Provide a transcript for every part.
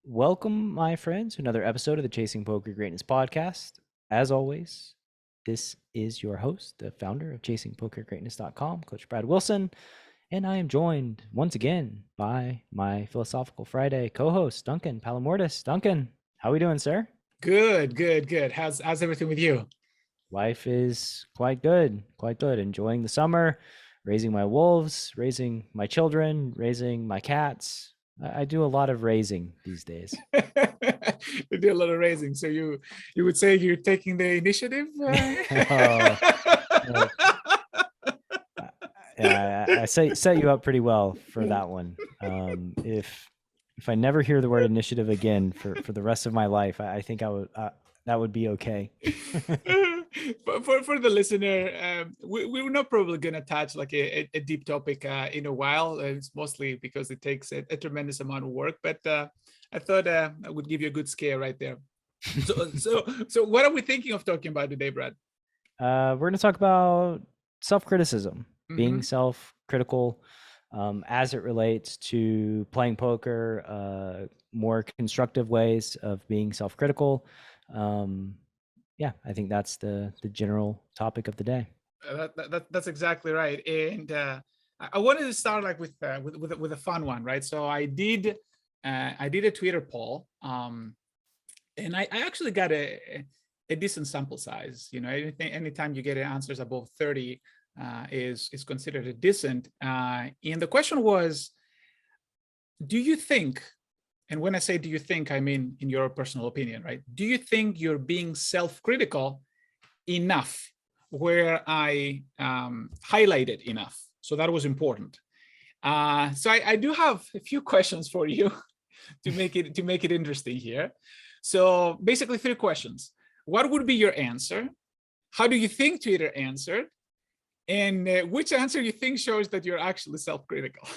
Welcome, my friends, to another episode of the Chasing Poker Greatness podcast. As always, this is your host, the founder of ChasingPokerGreatness.com, Coach Brad Wilson, and I am joined once again by my Philosophical Friday co-host, Duncan Palamortis. Duncan, how are we doing, sir? Good. How's everything with you? Life is quite good, Enjoying the summer, raising my wolves, raising my children, raising my cats. I do a lot of raising these days. You do a lot of raising, so you would say you're taking the initiative. Oh, no. Yeah, I set you up pretty well for that one. If I never hear the word initiative again for the rest of my life, I think I would that would be okay. For the listener, we're not probably going to touch like a deep topic in a while. It's mostly because it takes a tremendous amount of work, but I thought I would give you a good scare right there. So what are we thinking of talking about today, Brad? We're going to talk about self-criticism, being self-critical as it relates to playing poker, more constructive ways of being self-critical. Yeah, I think that's the general topic of the day. That's exactly right. And I wanted to start like with a fun one, right? So I did a Twitter poll, and I actually got a decent sample size. You know, anytime you get answers above 30 is considered a decent. And the question was, do you think? And when I say do you think, I mean in your personal opinion, right? Do you think you're being self-critical enough? Where I highlighted enough, so that was important. So I do have a few questions for you to make it interesting here. So basically, 3 questions: what would be your answer? How do you think Twitter answered? And which answer you think shows that you're actually self-critical?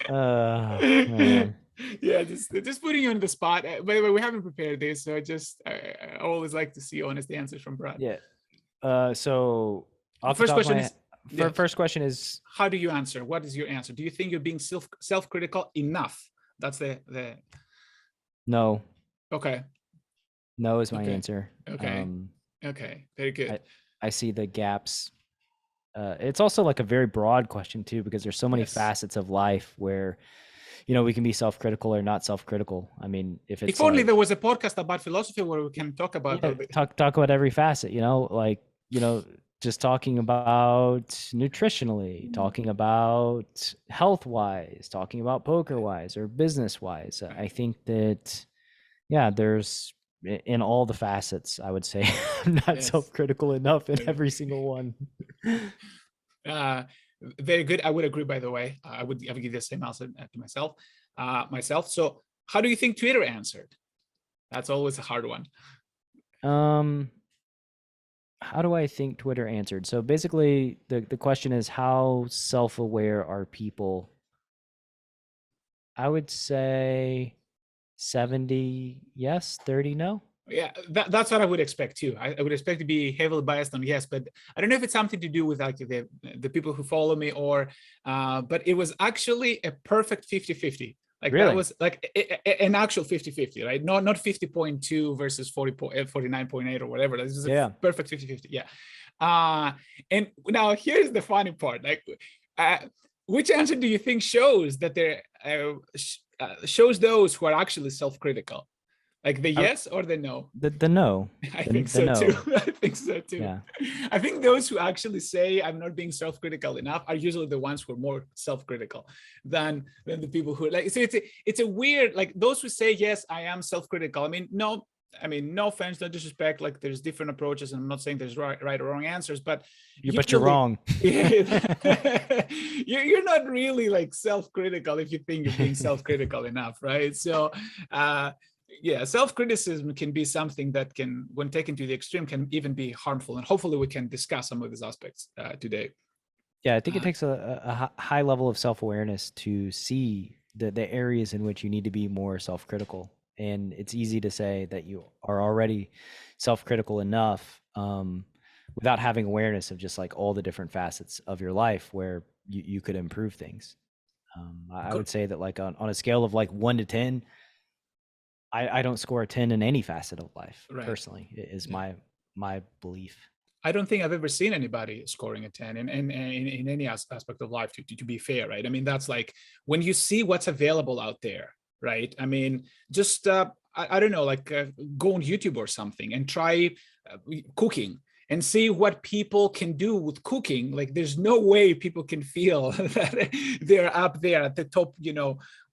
Man. Yeah, just putting you on the spot. By the way, we haven't prepared this, so I always like to see honest answers from Brad. Yeah. So first question is, how do you answer? What is your answer? Do you think you're being self-critical enough? That's the no. Okay. No is my answer. Okay. Okay. Very good. I see the gaps. It's also like a very broad question too, because there's so many facets of life where, we can be self-critical or not self-critical. I mean, if only there was a podcast about philosophy where we can talk about talk about every facet, just talking about nutritionally, talking about health-wise, talking about poker-wise or business-wise. I think that, there's in all the facets, I would say I'm not self-critical enough in every single one. Very good. I would agree, by the way. I would give the same answer to myself. So how do you think Twitter answered? That's always a hard one. How do I think Twitter answered? So basically the question is, how self-aware are people? I would say 70 yes, 30 no. Yeah, that's what I would expect too. I would expect to be heavily biased on yes, but I don't know if it's something to do with like the people who follow me or, but it was actually a perfect 50-50. Like really? That was like an actual 50-50, right? Not 50.2 versus 49.8 or whatever. This is a perfect 50-50. Yeah. And now here's the funny part. Like, which answer do you think shows that they're shows those who are actually self-critical? Like the yes or the no? The no. I think so too. I think so too. Yeah. I think those who actually say I'm not being self-critical enough are usually the ones who are more self-critical than the people who like. So it's a weird, like those who say yes, I am self-critical. I mean, no offense, no disrespect. Like there's different approaches, and I'm not saying there's right or wrong answers, but you're wrong. You're not really like self-critical if you think you're being self-critical enough, right? So yeah, self-criticism can be something that can, when taken to the extreme, can even be harmful. And hopefully we can discuss some of these aspects today. Yeah, I think it takes a high level of self-awareness to see the areas in which you need to be more self-critical. And it's easy to say that you are already self-critical enough without having awareness of just like all the different facets of your life where you could improve things. I would say that like on a scale of like 1 to 10, I don't score a 10 in any facet of life. Right. Personally, is my belief. I don't think I've ever seen anybody scoring a 10 in any aspect of life, to be fair, right? I mean, that's like when you see what's available out there, right? I mean, just, I don't know, like go on YouTube or something and try cooking and see what people can do with cooking. Like there's no way people can feel that they're up there at the top,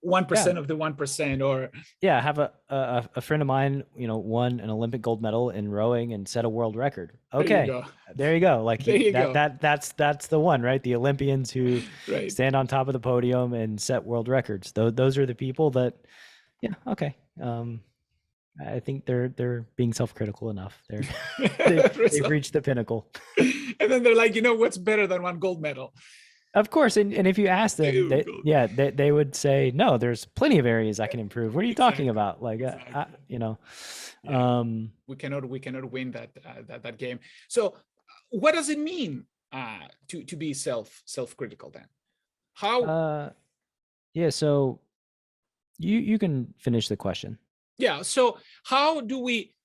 1% of the 1%, or yeah, I have a friend of mine, won an Olympic gold medal in rowing and set a world record. Okay, there you go. Like there you go. That's the one, right? The Olympians who right. stand on top of the podium and set world records. Those are the people that, yeah, okay. I think they're being self-critical enough. They've reached the pinnacle. And then they're like, what's better than one gold medal? Of course, and if you ask them, they would say, no, there's plenty of areas I can improve. What are you talking about? Like, we cannot win that game. So, what does it mean to be self-critical then? How? Yeah. So, you can finish the question. Yeah. So, how do we,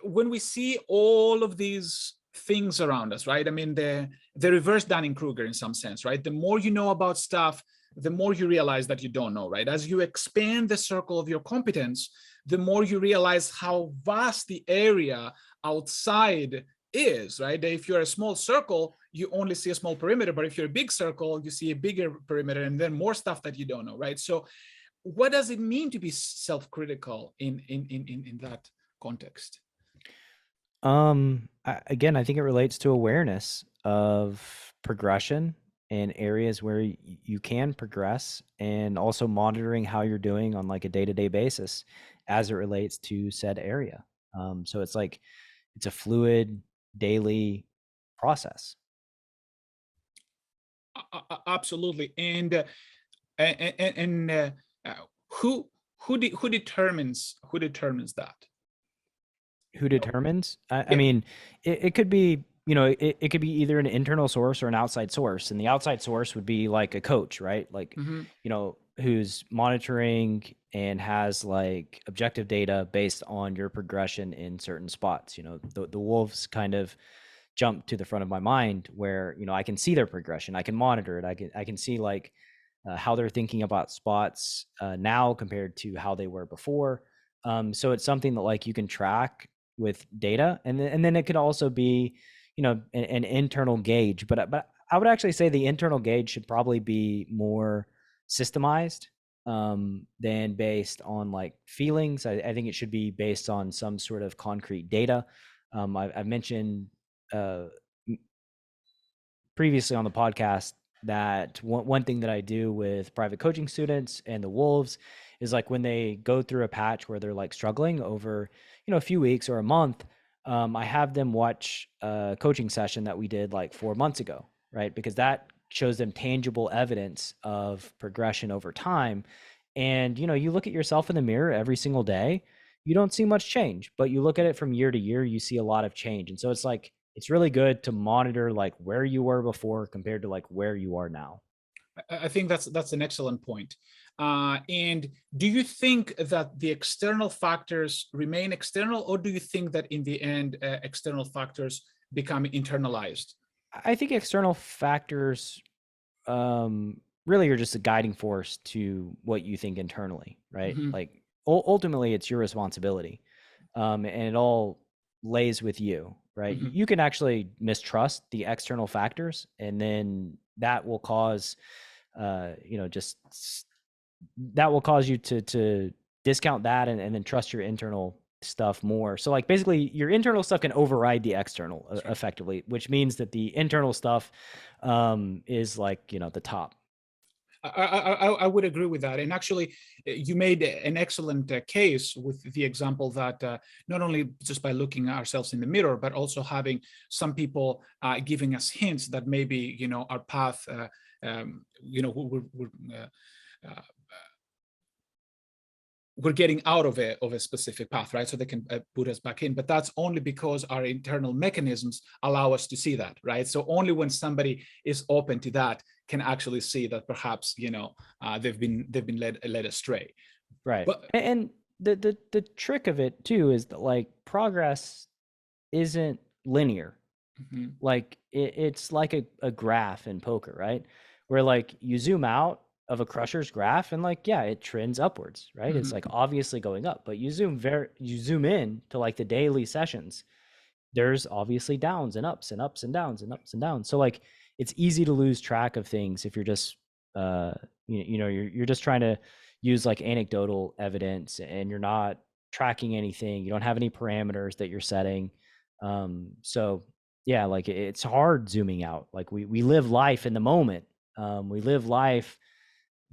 when we see all of these things around us, right? I mean, the reverse Dunning-Kruger in some sense, right? The more you know about stuff, the more you realize that you don't know, right? As you expand the circle of your competence, the more you realize how vast the area outside is, right? If you're a small circle, you only see a small perimeter, but if you're a big circle, you see a bigger perimeter and then more stuff that you don't know, right? So what does it mean to be self-critical in that context? Again, I think it relates to awareness of progression and areas where you can progress, and also monitoring how you're doing on like a day-to-day basis as it relates to said area. So it's like, it's a fluid daily process. Absolutely. And who determines that? Who determines? I mean, it could be, it could be either an internal source or an outside source. And the outside source would be like a coach, right? Like, who's monitoring and has like objective data based on your progression in certain spots. The Wolves kind of jump to the front of my mind where, I can see their progression. I can monitor it. I can see like how they're thinking about spots now compared to how they were before. So it's something that like you can track with data, and then it could also be, an internal gauge. But I would actually say the internal gauge should probably be more systemized than based on like feelings. I think it should be based on some sort of concrete data. I've mentioned previously on the podcast that one thing that I do with private coaching students and the Wolves is like when they go through a patch where they're like struggling over, a few weeks or a month, I have them watch a coaching session that we did like 4 months ago, right? Because that shows them tangible evidence of progression over time. And, you look at yourself in the mirror every single day, you don't see much change, but you look at it from year to year, you see a lot of change. And so it's like, it's really good to monitor like where you were before compared to like where you are now. I think that's an excellent point. And do you think that the external factors remain external, or do you think that in the end, external factors become internalized? I think external factors really are just a guiding force to what you think internally, right? Like ultimately it's your responsibility, and it all lays with you, right? You can actually mistrust the external factors, and then that will cause that will cause you to discount that and then trust your internal stuff more. So like basically your internal stuff can override the external effectively, which means that the internal stuff is like, the top. I would agree with that. And actually, you made an excellent case with the example that not only just by looking at ourselves in the mirror, but also having some people giving us hints that maybe, our path, we're getting out of a specific path, right? So they can put us back in, but that's only because our internal mechanisms allow us to see that, right? So only when somebody is open to that can actually see that perhaps, they've been led astray. Right. But And the trick of it too is that like progress isn't linear. mhm. Like it's like a graph in poker, right? Where like you zoom out of a crusher's graph and like, yeah, it trends upwards, right? It's like obviously going up, but you zoom in to like the daily sessions. There's obviously downs and ups and ups and downs and ups and downs. So like it's easy to lose track of things if you're just you're just trying to use like anecdotal evidence and you're not tracking anything. You don't have any parameters that you're setting. So yeah, like it's hard zooming out. Like we live life in the moment. We live life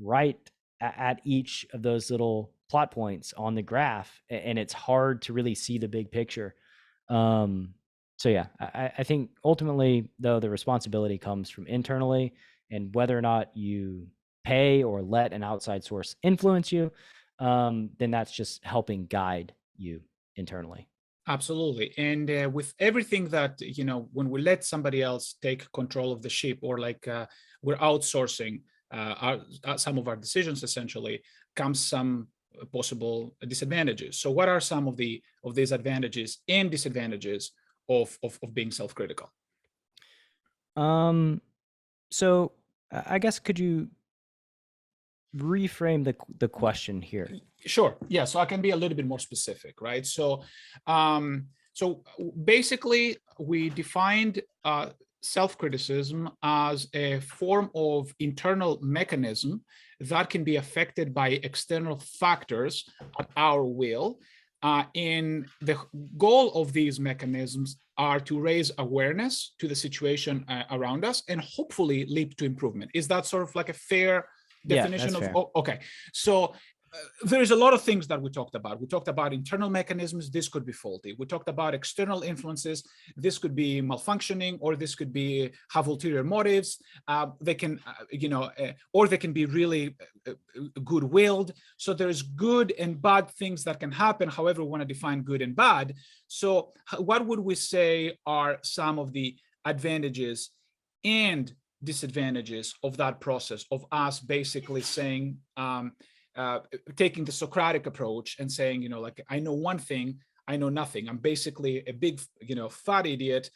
right at each of those little plot points on the graph, and it's hard to really see the big picture. So yeah, I think ultimately though the responsibility comes from internally, and whether or not you pay or let an outside source influence you, then that's just helping guide you internally. Absolutely. And with everything that, when we let somebody else take control of the ship, or like we're outsourcing some of our decisions, essentially, comes some possible disadvantages. So what are some of these advantages and disadvantages of being self-critical? So I guess could you reframe the question here? Sure. Yeah. So I can be a little bit more specific, right? So basically, we defined self-criticism as a form of internal mechanism that can be affected by external factors at our will. And the goal of these mechanisms are to raise awareness to the situation around us and hopefully lead to improvement. Is that sort of like a fair definition? Yeah, that's fair. Okay. So there's a lot of things that we talked about. We talked about internal mechanisms. This could be faulty. We talked about external influences. This could be malfunctioning, or this could be have ulterior motives. They can, or they can be really good-willed. So there's good and bad things that can happen. However, we want to define good and bad. So what would we say are some of the advantages and disadvantages of that process of us basically saying, taking the Socratic approach and saying, like, I know one thing, I know nothing. I'm basically a big, fat idiot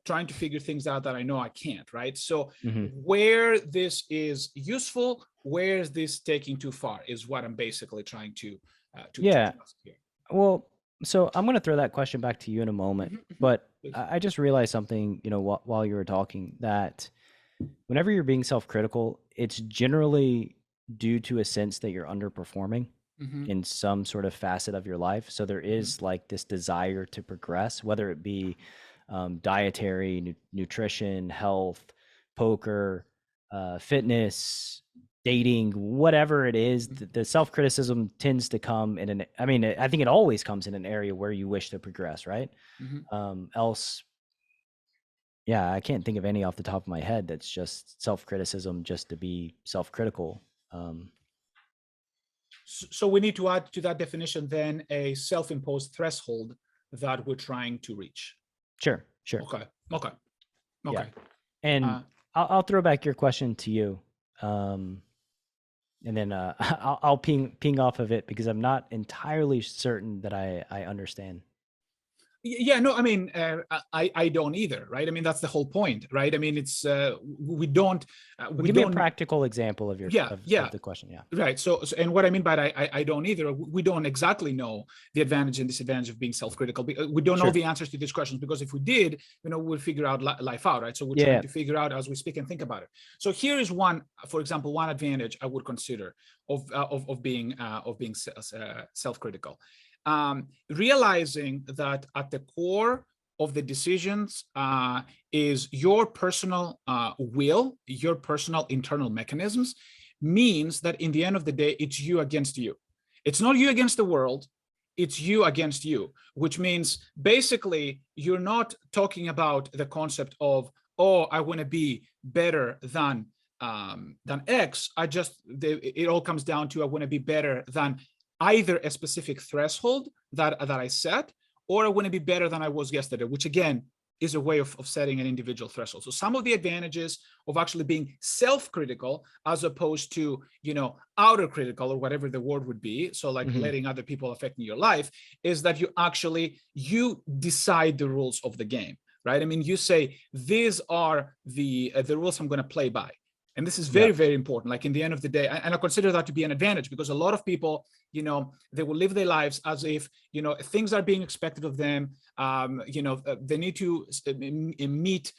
trying to figure things out that I know I can't, right? So where this is useful, where is this taking too far is what I'm basically trying to yeah. here. Well, so I'm going to throw that question back to you in a moment, but I just realized something, while you were talking, that whenever you're being self-critical, it's generally due to a sense that you're underperforming in some sort of facet of your life. So there is like this desire to progress, whether it be dietary, nutrition, health, poker, fitness, dating, whatever it is. The self-criticism tends to come in I think it always comes in an area where you wish to progress, right? Else, yeah, I can't think of any off the top of my head that's just self-criticism just to be self-critical. So we need to add to that definition then a self-imposed threshold that we're trying to reach. Sure. Okay. Yeah. And I'll throw back your question to you, and then I'll ping off of it because I'm not entirely certain that I understand. Yeah, no, I mean, I don't either, right? I mean, that's the whole point, right? I mean, it's we don't. Give me a practical example of your of the question. Yeah. Right. So and what I mean by that, I don't either. We don't exactly know the advantage and disadvantage of being self-critical. We don't know the answers to these questions, because if we did, we'll figure out life out, right? So we're trying to figure out as we speak and think about it. So here is one, for example, one advantage I would consider of being self-critical. Realizing that at the core of the decisions is your personal will, your personal internal mechanisms, means that in the end of the day, it's you against you. It's not you against the world, it's you against you, which means basically you're not talking about the concept of, oh, I want to be better than X. It all comes down to I want to be better than either a specific threshold that I set, or I want to be better than I was yesterday, which again is a way of setting an individual threshold. So some of the advantages of actually being self-critical as opposed to, outer critical, or whatever the word would be, so like letting other people affect your life, is that you decide the rules of the game, right? I mean, you say, these are the rules I'm going to play by. And this is very, very important. Like in the end of the day, and I consider that to be an advantage, because a lot of people, they will live their lives as if, things are being expected of them. They need to meet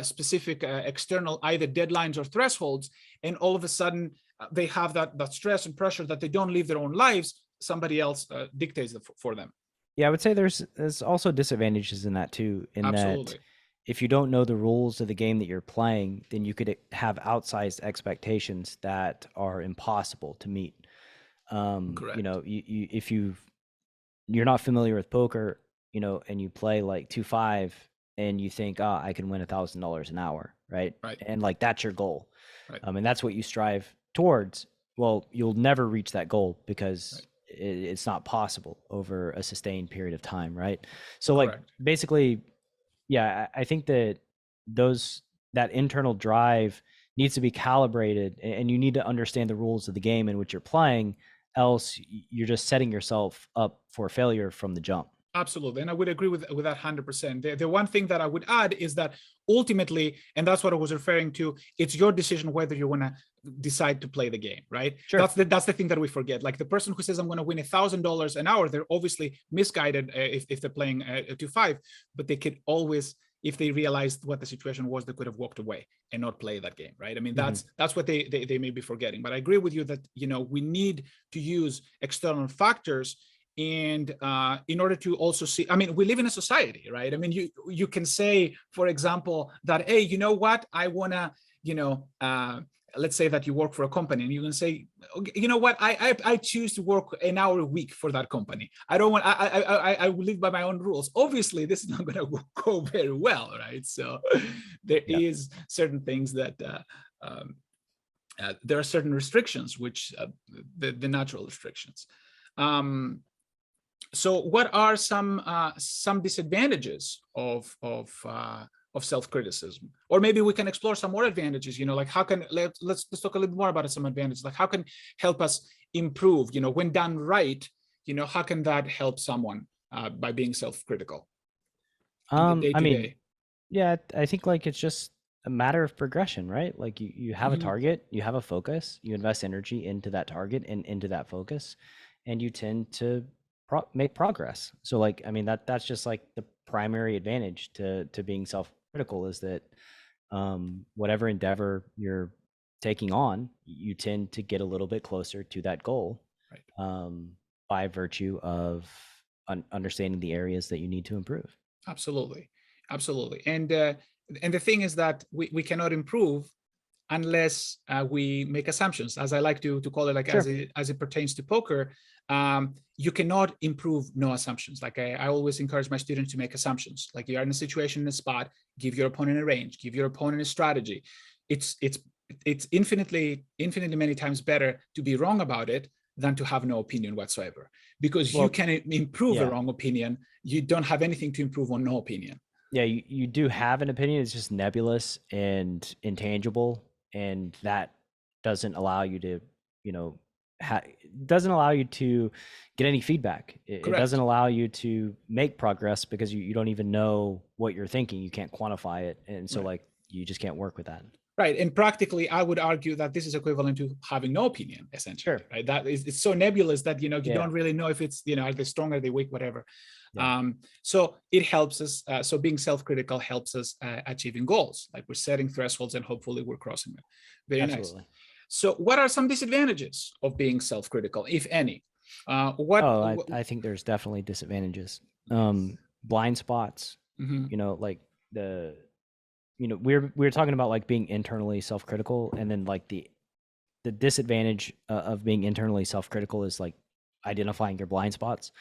specific external either deadlines or thresholds. And all of a sudden they have that stress and pressure that they don't live their own lives. Somebody else dictates it for them. Yeah, I would say there's also disadvantages in that too, in that if you don't know the rules of the game that you're playing, then you could have outsized expectations that are impossible to meet. Correct. If you're not familiar with poker, and you play like 2-5 and you think, I can win $1,000 an hour, right? Right. And like that's your goal, right. And that's what you strive towards. Well, you'll never reach that goal because it's not possible over a sustained period of time, right? So Correct. like basically, yeah, I think that that internal drive needs to be calibrated, and you need to understand the rules of the game in which you're playing, else you're just setting yourself up for failure from the jump. Absolutely. And I would agree with that 100%. The one thing that I would add is that ultimately, and that's what I was referring to, it's your decision whether you want to decide to play the game, right? Sure. That's the thing that we forget. Like the person who says, I'm going to win $1,000 an hour, they're obviously misguided if they're playing 2-5, but they could always, if they realized what the situation was, they could have walked away and not play that game, right? I mean, that's what they may be forgetting. But I agree with you that, we need to use external factors. And in order to also see, I mean, we live in a society, right? I mean, you can say, for example, that, hey, you know what, I want to, let's say that you work for a company, and you can say, you know what, I choose to work an hour a week for that company. I don't want, I will live by my own rules. Obviously, this is not going to go very well, right? So there is certain things that, there are certain restrictions, which the natural restrictions. So what are some disadvantages of self-criticism? Or maybe we can explore some more advantages, like how can, let's talk a little more about some advantages, like how can help us improve, when done right, how can that help someone by being self-critical? I mean, yeah, I think like it's just a matter of progression, right? Like you have a target, you have a focus, you invest energy into that target and into that focus, and you tend to make progress. So like, I mean, that's just like the primary advantage to being self-critical, is that whatever endeavor you're taking on, you tend to get a little bit closer to that goal, by virtue of understanding the areas that you need to improve. Absolutely. And the thing is that we cannot improve unless we make assumptions, as I like to call it, like as it pertains to poker. You cannot improve no assumptions. Like I always encourage my students to make assumptions. Like you are in a situation, in a spot, give your opponent a range, give your opponent a strategy. It's infinitely many times better to be wrong about it than to have no opinion whatsoever, because you can improve a wrong opinion. You don't have anything to improve on no opinion. Yeah, you do have an opinion. It's just nebulous and intangible, and that doesn't allow you to, doesn't allow you to get any feedback. It doesn't allow you to make progress, because you don't even know what you're thinking. You can't quantify it, and so like you just can't work with that. Right. And practically, I would argue that this is equivalent to having no opinion, essentially. Right. That is, it's so nebulous that, you don't really know if it's, are they strong, are they weak, whatever. So it helps us. So being self-critical helps us achieving goals. Like we're setting thresholds and hopefully we're crossing them. Very nice. So what are some disadvantages of being self-critical, if any? I think there's definitely disadvantages. Blind spots, like we're talking about like being internally self-critical, and then like the disadvantage of being internally self-critical is like identifying your blind spots.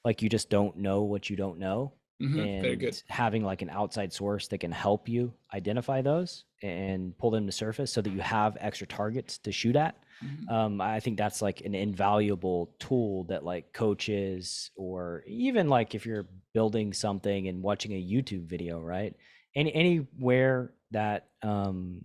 Like you just don't know what you don't know, and very good. Having like an outside source that can help you identify those and pull them to surface so that you have extra targets to shoot at. I think that's like an invaluable tool that like coaches, or even like if you're building something and watching a YouTube video, right? Anywhere that an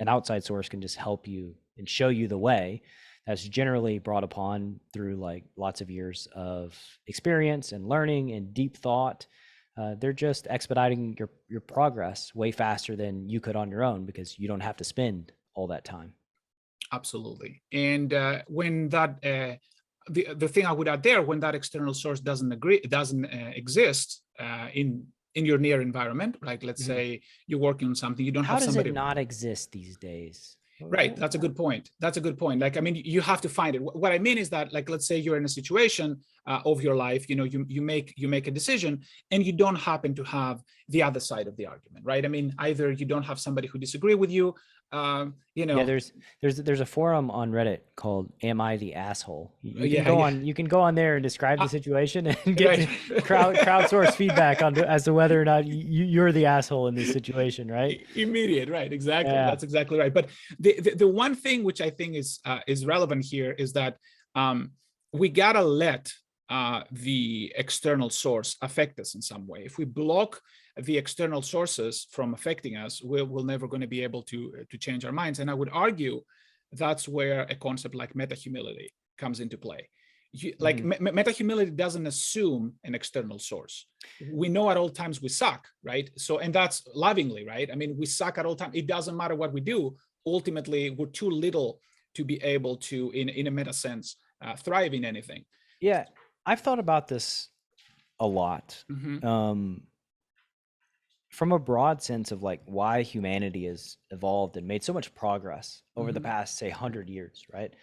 outside source can just help you and show you the way, that's generally brought upon through like lots of years of experience and learning and deep thought. They're just expediting your progress way faster than you could on your own, because you don't have to spend all that time. Absolutely. And when that the thing I would add there, when that external source doesn't exist in your near environment, like let's say you're working on something, you don't How have does somebody. it not exist these days? Right. That's a good point. That's a good point. Like, I mean, you have to find it. What I mean is that, like, let's say you're in a situation of your life, you know, you make a decision and you don't happen to have the other side of the argument, right? I mean, either you don't have somebody who disagree with you, you know. Yeah, there's a forum on Reddit called "Am I the Asshole?" You can go on there and describe the situation and get crowdsource feedback on as to whether or not you're the asshole in this situation, right? Immediate, right? Exactly. Yeah. That's exactly right. But the one thing which I think is relevant here is that we gotta let the external source affect us in some way. If we block the external sources from affecting us, we're never going to be able to change our minds. And I would argue that's where a concept like meta-humility comes into play. Meta-humility doesn't assume an external source. We know at all times we suck, right? So, and that's lovingly, right? I mean, we suck at all times. It doesn't matter what we do. Ultimately, we're too little to be able to, in a meta sense, thrive in anything. Yeah, I've thought about this a lot. From a broad sense of like why humanity has evolved and made so much progress over the past, say, 100 years, right?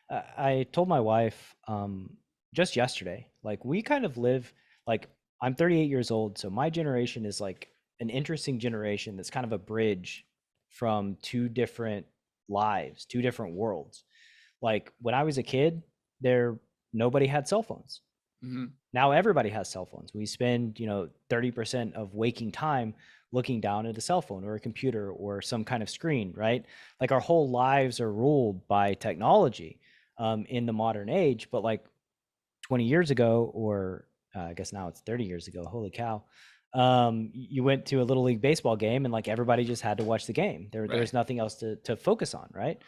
I told my wife just yesterday, like we kind of live, like I'm 38 years old. So my generation is like an interesting generation that's kind of a bridge from two different lives, two different worlds. Like when I was a kid, nobody had cell phones. Now everybody has cell phones. We spend, 30% of waking time looking down at a cell phone or a computer or some kind of screen, right? Like our whole lives are ruled by technology in the modern age. But like 20 years ago, or I guess now it's 30 years ago, holy cow, you went to a little league baseball game and like everybody just had to watch the game. There was nothing else to focus on, right?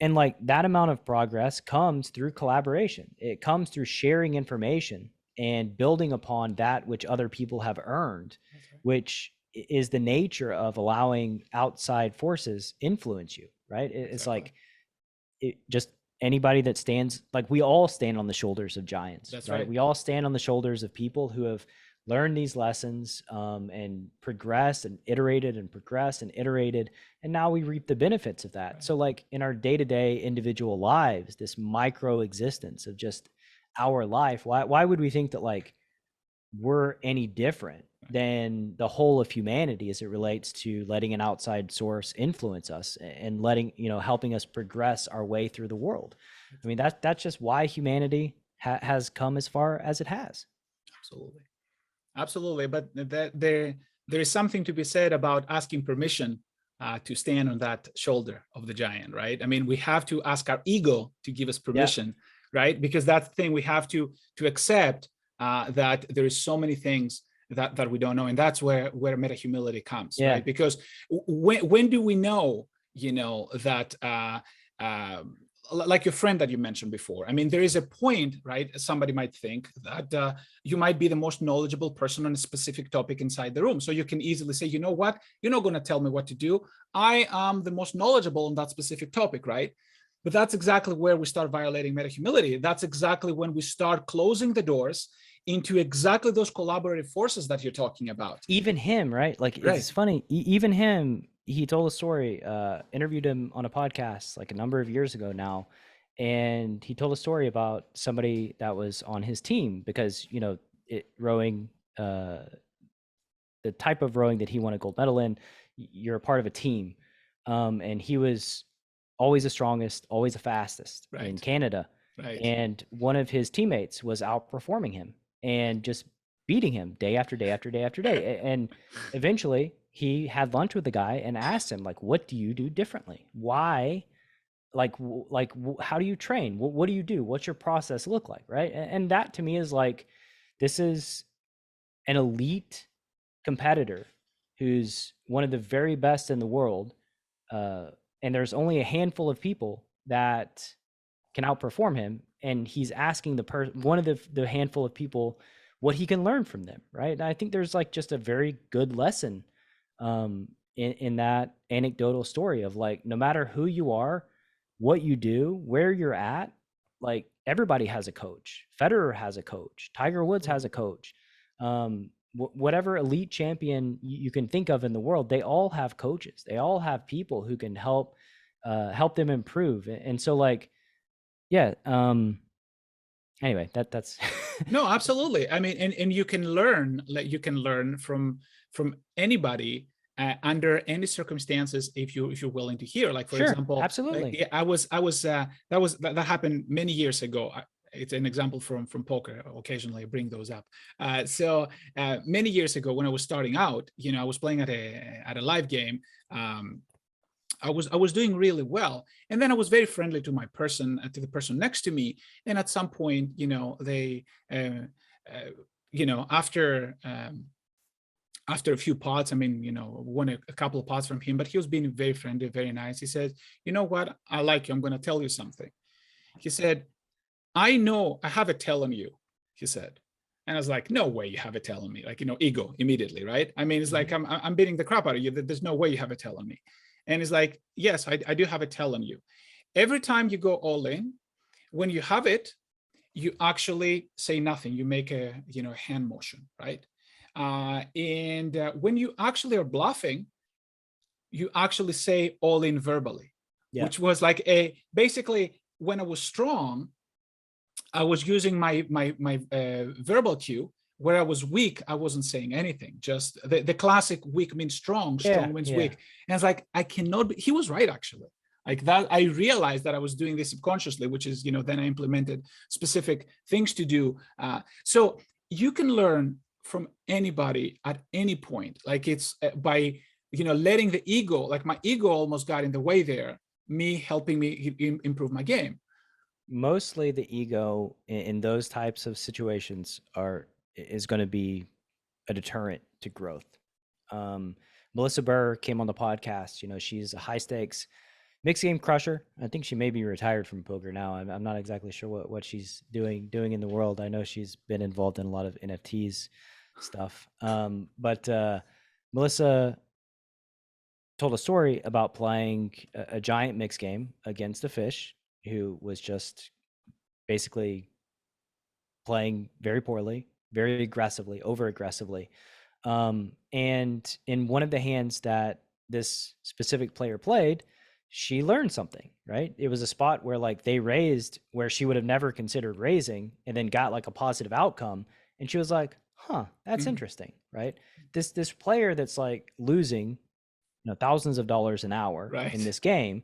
And like that amount of progress comes through collaboration. It comes through sharing information and building upon that which other people have earned, which is the nature of allowing outside forces influence you, right? It's like just anybody that stands, like we all stand on the shoulders of giants. That's right. We all stand on the shoulders of people who have learn these lessons and progress and iterated and progressed and iterated. And now we reap the benefits of that. So like in our day-to-day individual lives, this micro existence of just our life, why would we think that like we're any different than the whole of humanity as it relates to letting an outside source influence us and letting, helping us progress our way through the world? I mean, that's just why humanity has come as far as it has. Absolutely. But there is something to be said about asking permission to stand on that shoulder of the giant, right? I mean, we have to ask our ego to give us permission, right? Because that's the thing, we have to accept that there is so many things that we don't know. And that's where meta-humility comes, right? Because when do we know, that like your friend that you mentioned before, I mean, there is a point, right? Somebody might think that you might be the most knowledgeable person on a specific topic inside the room. So you can easily say, you know what? You're not going to tell me what to do. I am the most knowledgeable on that specific topic, right? But that's exactly where we start violating meta-humility. That's exactly when we start closing the doors into exactly those collaborative forces that you're talking about. Even him, right? Like, it's funny. Even him, he told a story, interviewed him on a podcast like a number of years ago now. And he told a story about somebody that was on his team because, rowing, the type of rowing that he won a gold medal in, you're a part of a team. And he was always the strongest, always the fastest in Canada. And one of his teammates was outperforming him and just beating him day after day after day after day. And eventually he had lunch with the guy and asked him, like, what do you do differently? Why how do you train? What do you do? What's your process look like, right? And that to me is like, this is an elite competitor who's one of the very best in the world, and there's only a handful of people that can outperform him, and he's asking one of the handful of people what he can learn from them, right? And I think there's like just a very good lesson in that anecdotal story of like, no matter who you are, what you do, where you're at, like everybody has a coach. Federer has a coach. Tiger Woods has a coach. Whatever elite champion you can think of in the world, they all have coaches. They all have people who can help them improve. And so like, yeah. Anyway, that's No, absolutely. I mean, and you can learn, like you can learn from anybody under any circumstances if you're willing to hear. Like for sure, example, absolutely. that happened many years ago. It's an example from poker. Occasionally I bring those up. So many years ago when I was starting out, I was playing at a live game. I was doing really well, and then I was very friendly to the person next to me. And at some point, they, after a few pots, I mean, won a couple of pots from him, but he was being very friendly, very nice. He said, "You know what? I like you. I'm going to tell you something." He said, "I know I have a tell on you," he said. And I was like, "No way you have a tell on me." Like, ego immediately, right? I mean, it's like, I'm beating the crap out of you. There's no way you have a tell on me. And it's like, yes, I do have a tell on you. Every time you go all in, when you have it, you actually say nothing. You make a hand motion, right? And when you actually are bluffing, you actually say all in verbally, which was like basically when I was strong, I was using my verbal cue. Where I was weak, I wasn't saying anything. Just the classic weak means strong, strong means weak. And it's like, I cannot be, he was right, actually. Like that, I realized that I was doing this subconsciously, which is, then I implemented specific things to do. So you can learn from anybody at any point. Like it's by, letting the ego, like my ego almost got in the way there, me helping me improve my game. Mostly the ego in those types of situations is going to be a deterrent to growth. Melissa Burr came on the podcast. She's a high stakes mixed game crusher. I think she may be retired from poker now. I'm not exactly sure what she's doing in the world. I know she's been involved in a lot of NFTs stuff. But Melissa told a story about playing a giant mixed game against a fish who was just basically playing very poorly, very aggressively, over aggressively. And in one of the hands that this specific player played, she learned something, right? It was a spot where like they raised where she would have never considered raising and then got like a positive outcome. And she was like, huh, that's interesting, right? This player that's like losing, thousands of dollars an hour in this game,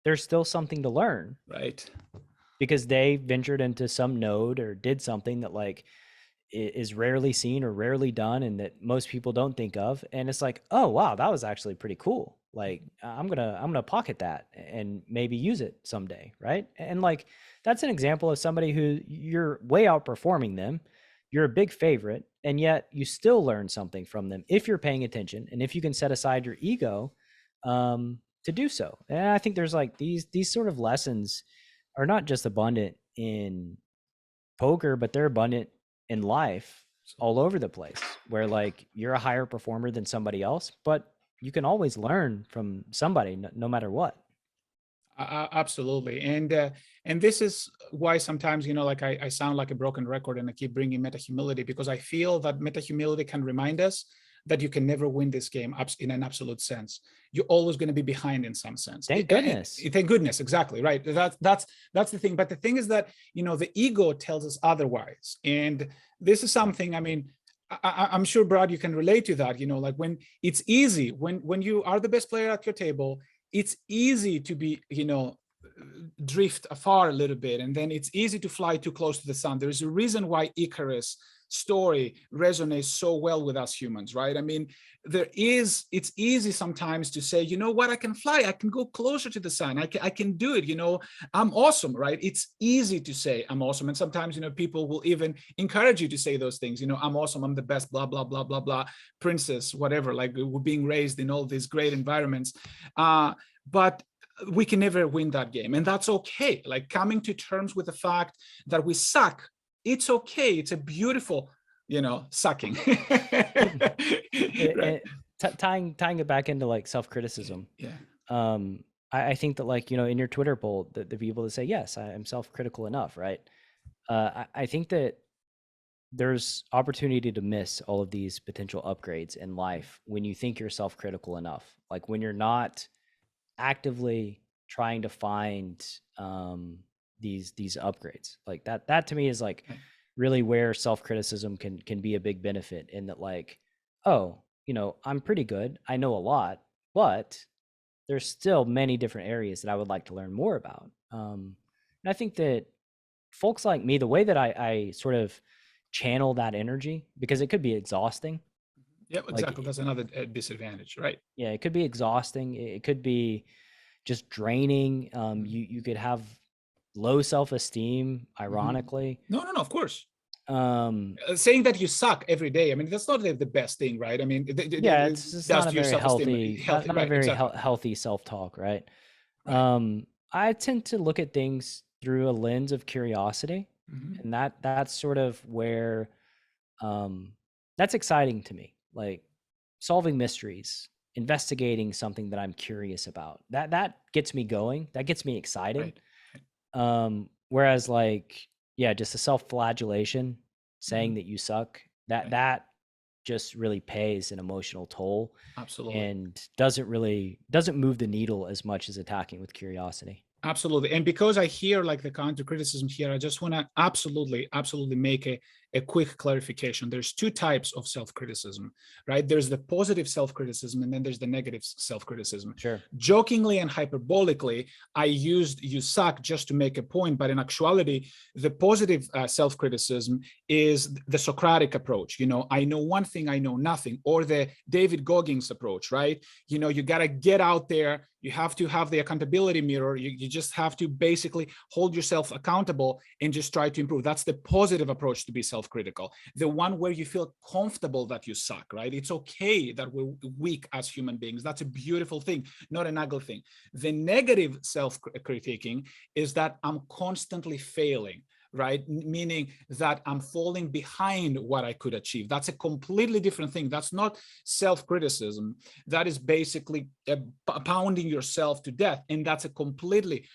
there's still something to learn. Right. Because they ventured into some node or did something that like is rarely seen or rarely done and that most people don't think of. And it's like, oh, wow, that was actually pretty cool. Like I'm going to pocket that and maybe use it someday. Right. And like, that's an example of somebody who you're way outperforming them. You're a big favorite, and yet you still learn something from them if you're paying attention and if you can set aside your ego to do so. And I think there's like these sort of lessons are not just abundant in poker, but they're abundant in life all over the place, where like you're a higher performer than somebody else, but you can always learn from somebody no matter what. Absolutely. And this is why sometimes, like I sound like a broken record and I keep bringing meta humility, because I feel that meta humility can remind us that you can never win this game in an absolute sense. You're always going to be behind in some sense. Thank goodness. Thank goodness. Exactly. Right. That's the thing. But the thing is that, the ego tells us otherwise. And this is something, I mean, I'm sure, Brad, you can relate to that, like when it's easy, when you are the best player at your table, it's easy to be, drift afar a little bit, and then it's easy to fly too close to the sun. There's a reason why Icarus story resonates so well with us humans, right? I mean, it's easy sometimes to say, you know what, I can fly, I can go closer to the sun, I can do it, I'm awesome, right? It's easy to say I'm awesome. And sometimes, people will even encourage you to say those things, I'm awesome, I'm the best, blah, blah, blah, blah, blah, princess, whatever, like we're being raised in all these great environments. But we can never win that game. And that's okay. Like coming to terms with the fact that we suck, it's okay. It's a beautiful, sucking. Right. Tying it back into like self-criticism. Yeah. I think that like, in your Twitter poll, the people that say, yes, I am self-critical enough, right? I think that there's opportunity to miss all of these potential upgrades in life when you think you're self-critical enough. Like when you're not actively trying to find these upgrades, like that to me is like really where self-criticism can be a big benefit, in that like, oh, I'm pretty good, I know a lot, but there's still many different areas that I would like to learn more about. And I think that folks like me, the way that I sort of channel that energy, because it could be exhausting. Yep, exactly. Like, that's another disadvantage, right? Yeah, it could be exhausting. It could be just draining. You could have low self-esteem, ironically. No, of course. Saying that you suck every day, I mean, that's not the best thing, right? I mean, yeah, it's not a very healthy, not right, a very exactly. Healthy self-talk, right? I tend to look at things through a lens of curiosity, and that's sort of where that's exciting to me, like solving mysteries, investigating something that I'm curious about. That gets me going, that gets me excited. Right. Whereas like, yeah, just a self-flagellation, saying that you suck, that just really pays an emotional toll. Absolutely. And doesn't move the needle as much as attacking with curiosity. Absolutely. And because I hear like the counter criticism here, I just want to absolutely make a quick clarification. There's two types of self-criticism, right? There's the positive self-criticism, and then there's the negative self-criticism. Sure. Jokingly and hyperbolically, I used "you suck" just to make a point, but in actuality, the positive self-criticism is the Socratic approach. I know one thing, I know nothing, or the David Goggins approach, right? You got to get out there. You have to have the accountability mirror. You just have to basically hold yourself accountable and just try to improve. That's the positive approach to be self-critical. The one where you feel comfortable that you suck, right? It's okay that we're weak as human beings. That's a beautiful thing, not an ugly thing. The negative self-critiquing is that I'm constantly failing, right? Meaning that I'm falling behind what I could achieve. That's a completely different thing. That's not self-criticism. That is basically pounding yourself to death. And that's a completely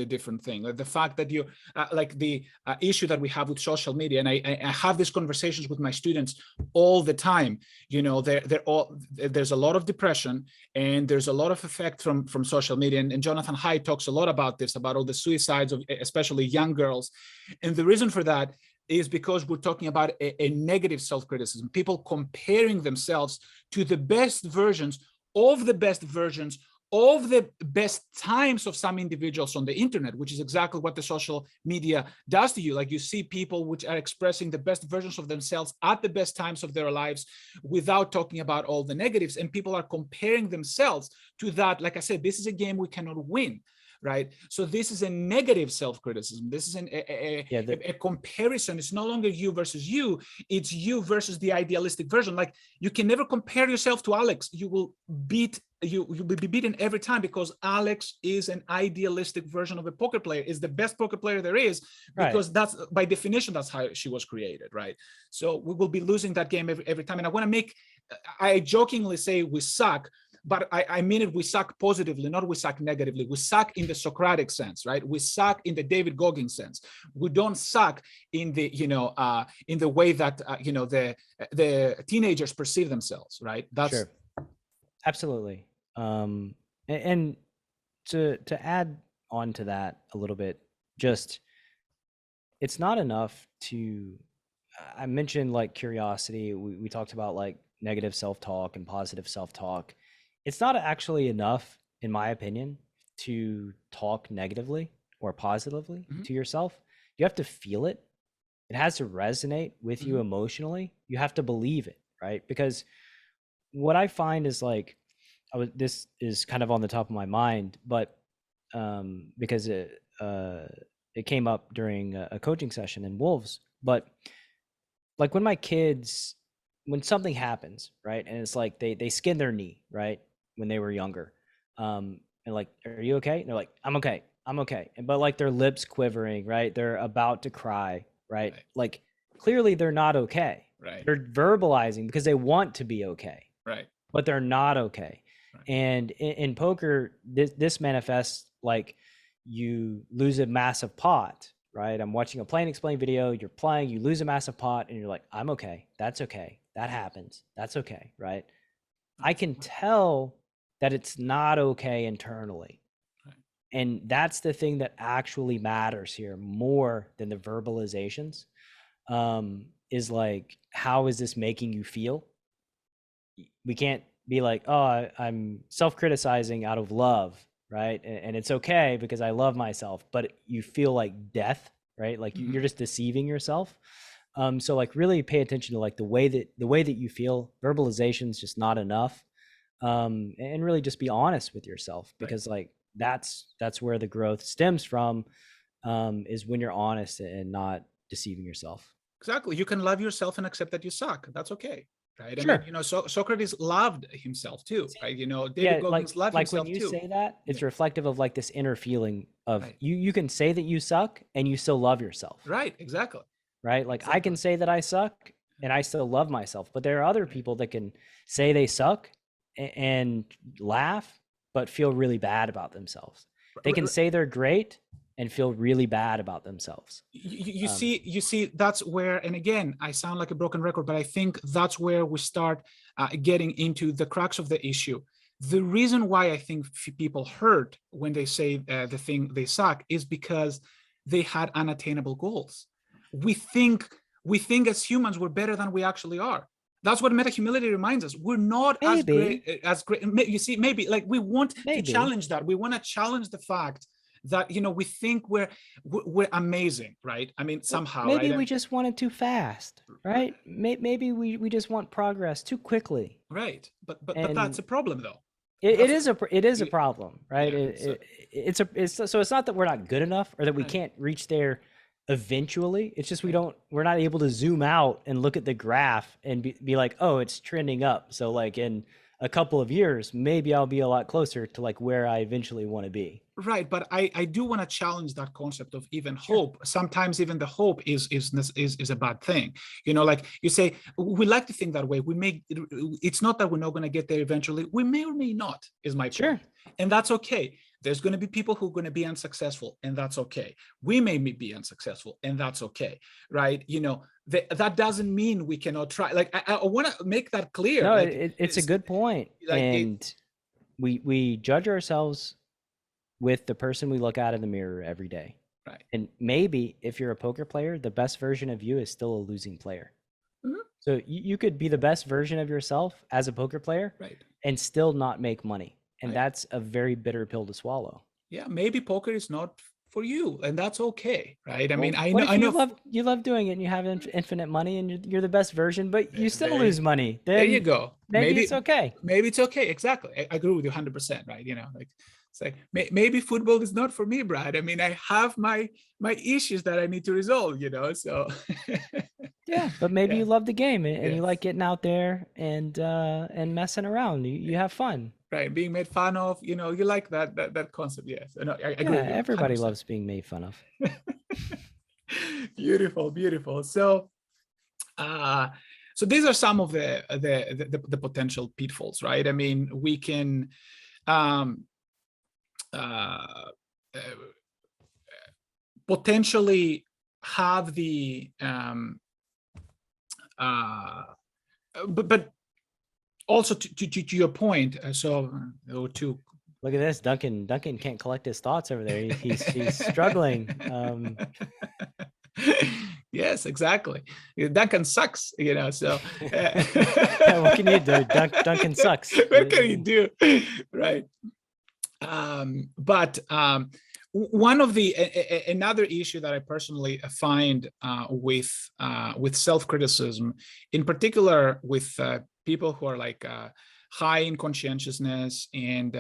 different thing. Like the fact that you, like the issue that we have with social media, and I have these conversations with my students all the time. There's a lot of depression, and there's a lot of effect from social media. And Jonathan Haidt talks a lot about this, about all the suicides of especially young girls. And the reason for that is because we're talking about a negative self-criticism, people comparing themselves to the best versions of the best versions of the best times of some individuals on the internet, which is exactly what the social media does to you. Like you see people which are expressing the best versions of themselves at the best times of their lives without talking about all the negatives. And people are comparing themselves to that. Like I said, this is a game we cannot win. Right. So this is a negative self-criticism. This is a comparison. It's no longer you versus you. It's you versus the idealistic version. Like you can never compare yourself to Alex. You will will be beaten every time, because Alex is an idealistic version of a poker player, is the best poker player there is, because that's by definition, that's how she was created. Right. So we will be losing that game every time. And I jokingly say we suck, but I mean it, we suck positively, not we suck negatively. We suck in the Socratic sense, right? We suck in the David Goggins sense. We don't suck in the, in the way that, the teenagers perceive themselves, right? That's sure. Absolutely. And to add on to that a little bit, just, it's not enough to, I mentioned like curiosity. We talked about like negative self-talk and positive self-talk. It's not actually enough, in my opinion, to talk negatively or positively to yourself. You have to feel it. it has to resonate with you emotionally. You have to believe it, right? Because what I find is like, this is kind of on the top of my mind, but because it came up during a coaching session in Wolves. But like when something happens, right, and it's like they skin their knee, right, when they were younger, and like, are you okay? And they're like, I'm okay, but like their lips quivering, right, they're about to cry, right? Like clearly they're not okay. Right. They're verbalizing because they want to be okay, Right. but they're not okay. Right. And in poker, this manifests like you lose a massive pot, right? I'm watching a play and explain video. You're playing, you lose a massive pot, and you're like, I'm okay. That's okay. That happens. That's okay, right? I can tell that it's not okay internally. Right. And that's the thing that actually matters here more than the verbalizations, is like, how is this making you feel? We can't be like, oh, I'm self-criticizing out of love, right? And it's okay because I love myself, but you feel like death, right? Like you're just deceiving yourself. So like really pay attention to like the way that you feel. Verbalization is just not enough. And really just be honest with yourself, because like that's where the growth stems from, is when you're honest and not deceiving yourself. Exactly. You can love yourself and accept that you suck. That's okay. Right. Sure. I mean, you know, Socrates loved himself too, right? You know, David Goggins loved himself too. Like when you say that, it's reflective of like this inner feeling of you can say that you suck and you still love yourself. Right. Exactly. Right. Like I can say that I suck and I still love myself, but there are other people that can say they suck and laugh, but feel really bad about themselves. They can say they're great and feel really bad about themselves. You see, that's where, and again, I sound like a broken record, but I think that's where we start getting into the crux of the issue. The reason why I think people hurt when they say the thing they suck is because they had unattainable goals. We think as humans we're better than we actually are. That's what meta humility reminds us. We're not as great. You see, maybe like we want to challenge that. We want to challenge the fact that, you know, we think we're amazing, right? I mean, somehow. Maybe we just want it too fast, right? Maybe we just want progress too quickly. Right, but that's a problem, though. It is a problem, right? Yeah, so it's not that we're not good enough or that we can't reach there eventually. It's just we're not able to zoom out and look at the graph and be like, oh, it's trending up. So like in a couple of years, maybe I'll be a lot closer to like where I eventually want to be. Right, but I do want to challenge that concept of even hope. Sometimes even the hope is a bad thing. You know, like you say, we like to think that way. It's not that we're not going to get there eventually. We may or may not, is my point. And that's okay. There's going to be people who are going to be unsuccessful, and that's okay. We may be unsuccessful, and that's okay, right? You know, that doesn't mean we cannot try. Like I want to make that clear. No, like, it's a good point. Like and we judge ourselves with the person we look at in the mirror every day. Right. And maybe if you're a poker player, the best version of you is still a losing player. So you could be the best version of yourself as a poker player, and still not make money. And that's a very bitter pill to swallow. Yeah, maybe poker is not for you, and that's okay, right? I mean, I know you love doing it, and you have infinite money, and you're the best version, but you still lose money. Then there you go. Maybe it's okay. Maybe it's okay. Exactly. I agree with you 100%. Right? You know, like it's like maybe football is not for me, Brad. I mean, I have my issues that I need to resolve. You know, so. Yeah, but maybe you love the game and you like getting out there and messing around. You have fun. Right, being made fun of, you know, you like that concept. Yes, I agree. Yeah, everybody loves being made fun of. Beautiful. So, so these are some of the potential pitfalls, right? I mean, we can potentially have the but also to your point, or to look at this, Duncan can't collect his thoughts over there. He's struggling. Yes, exactly. Duncan sucks, you know. So yeah, what can you do? Duncan sucks. What can you do, right? But one of the another issue that I personally find with self-criticism, in particular with people who are like high in conscientiousness, and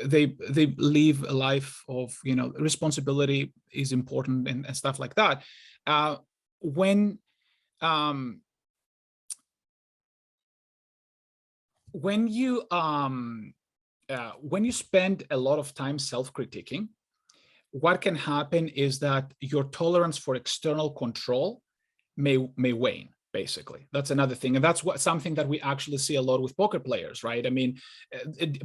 they live a life of, you know, responsibility is important and stuff like that. When you spend a lot of time self-critiquing, what can happen is that your tolerance for external control may wane. Basically, that's another thing, and that's something that we actually see a lot with poker players, right? I mean,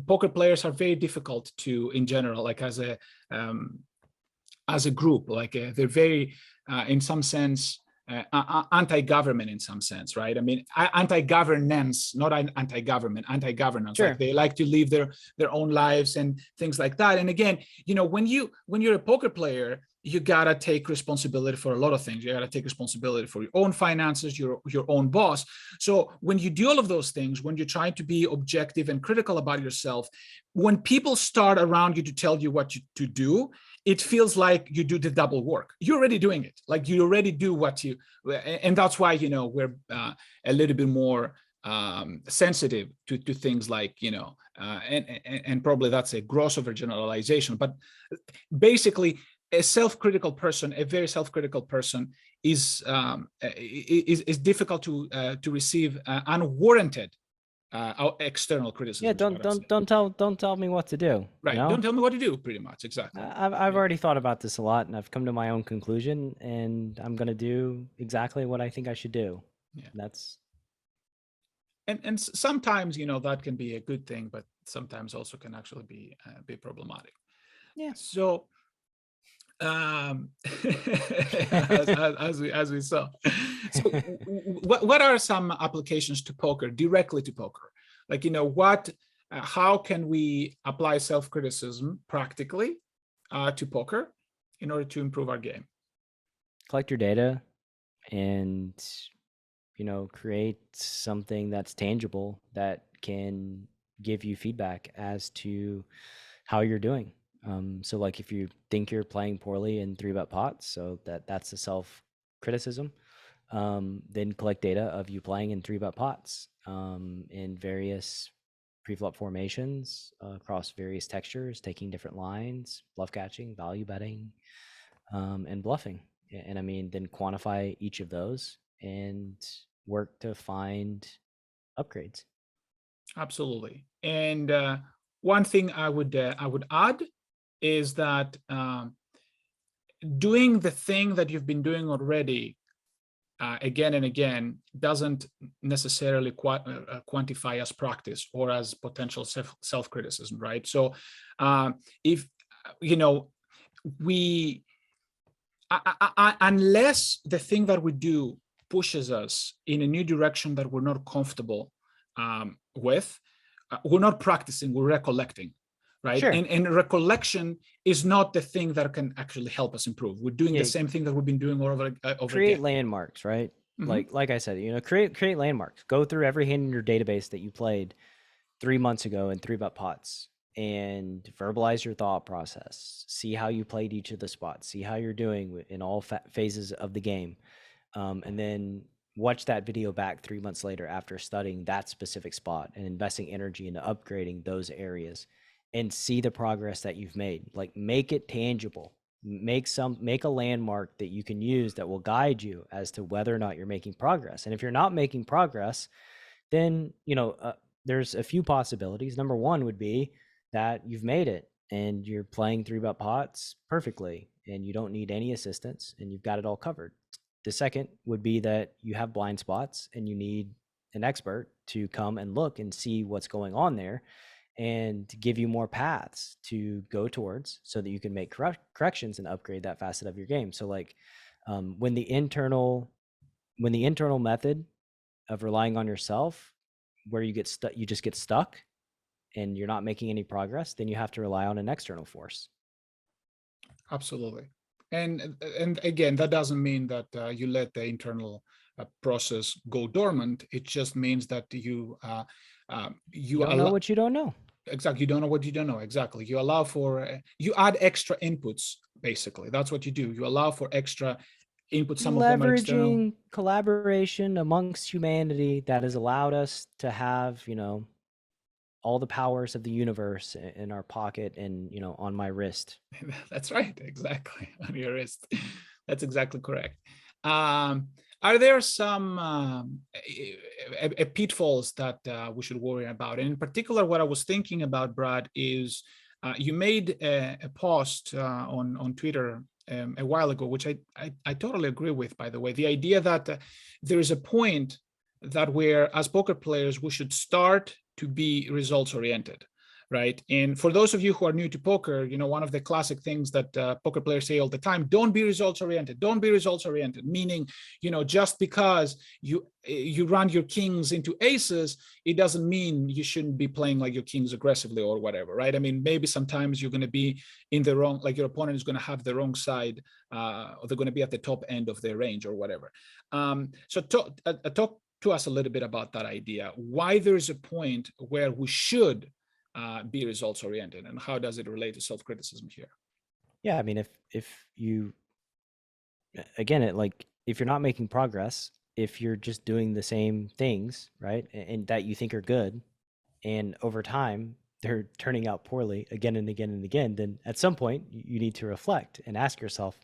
poker players are very difficult to, in general, like as a group, like they're very, in some sense, anti-government in some sense, right? I mean, anti-governance, not anti-government, anti-governance. Sure. Like they like to live their own lives and things like that. And again, you know, when you're a poker player, you gotta take responsibility for a lot of things. You gotta take responsibility for your own finances, your own boss. So when you do all of those things, when you're trying to be objective and critical about yourself, when people start around you to tell you what to do, it feels like you do the double work. You're already doing it. Like you already do what you, and that's why, you know, we're a little bit more sensitive to things like, you know, and probably that's a gross overgeneralization, but basically a self-critical person, a very self-critical person is difficult to receive unwarranted external criticism. Yeah, don't tell me what to do. Right. You know? Don't tell me what to do, pretty much. Exactly. I've already thought about this a lot, and I've come to my own conclusion, and I'm gonna do exactly what I think I should do. Yeah. That's and sometimes, you know, that can be a good thing, but sometimes also can actually be problematic. Yeah. So as we saw. So what are some applications to poker, directly to poker? Like, you know, how can we apply self-criticism practically to poker in order to improve our game? Collect your data and, you know, create something that's tangible that can give you feedback as to how you're doing. So like if you think you're playing poorly in 3-bet pots, so that's a self-criticism, then collect data of you playing in 3-bet pots in various preflop formations across various textures, taking different lines, bluff catching, value betting, and bluffing. And I mean, then quantify each of those and work to find upgrades. Absolutely. And one thing I would add is that doing the thing that you've been doing already again and again doesn't necessarily quantify as practice or as potential self-criticism, right? So if, you know, unless the thing that we do pushes us in a new direction that we're not comfortable with, we're not practicing, we're recollecting. Right. Sure. And recollection is not the thing that can actually help us improve. We're doing the same thing that we've been doing over create again. Landmarks, right? Mm-hmm. Like I said, you know, create landmarks. Go through every hand in your database that you played 3 months ago in 3-bet pots and verbalize your thought process. See how you played each of the spots. See how you're doing in all phases of the game. And then watch that video back 3 months later after studying that specific spot and investing energy into upgrading those areas. And see the progress that you've made. Like, make it tangible. Make a landmark that you can use that will guide you as to whether or not you're making progress. And if you're not making progress, then, you know, there's a few possibilities. Number one would be that you've made it and you're playing 3-bet pots perfectly and you don't need any assistance and you've got it all covered. The second would be that you have blind spots and you need an expert to come and look and see what's going on there and to give you more paths to go towards so that you can make corrections and upgrade that facet of your game. So like when the internal method of relying on yourself, where you get stuck, you just get stuck and you're not making any progress, then you have to rely on an external force. Absolutely. And again, that doesn't mean that you let the internal process go dormant. It just means that you don't know what you don't know. Exactly. You don't know what you don't know. Exactly. You allow for, you add extra inputs, basically. That's what you do. You allow for extra inputs. Some of them are external. Leveraging collaboration amongst humanity that has allowed us to have, all the powers of the universe in our pocket and, on my wrist. That's right. Exactly. On your wrist. That's exactly correct. Are there some pitfalls that we should worry about? And in particular, what I was thinking about, Brad, is you made a post on Twitter a while ago, which I totally agree with, by the way. The idea that there is a point that where, as poker players, we should start to be results oriented, right? And for those of you who are new to poker, one of the classic things that poker players say all the time: don't be results oriented. Don't be results oriented. Meaning, just because you run your kings into aces, it doesn't mean you shouldn't be playing like your kings aggressively or whatever, right? I mean, maybe sometimes you're going to be in the wrong, like your opponent is going to have the wrong side, or they're going to be at the top end of their range or whatever. So talk to us a little bit about that idea. Why there is a point where we should be results oriented, and how does it relate to self-criticism here? Yeah, I mean, if you, again, if you're not making progress, if you're just doing the same things, right, and that you think are good, and over time they're turning out poorly again and again and again, then at some point you need to reflect and ask yourself,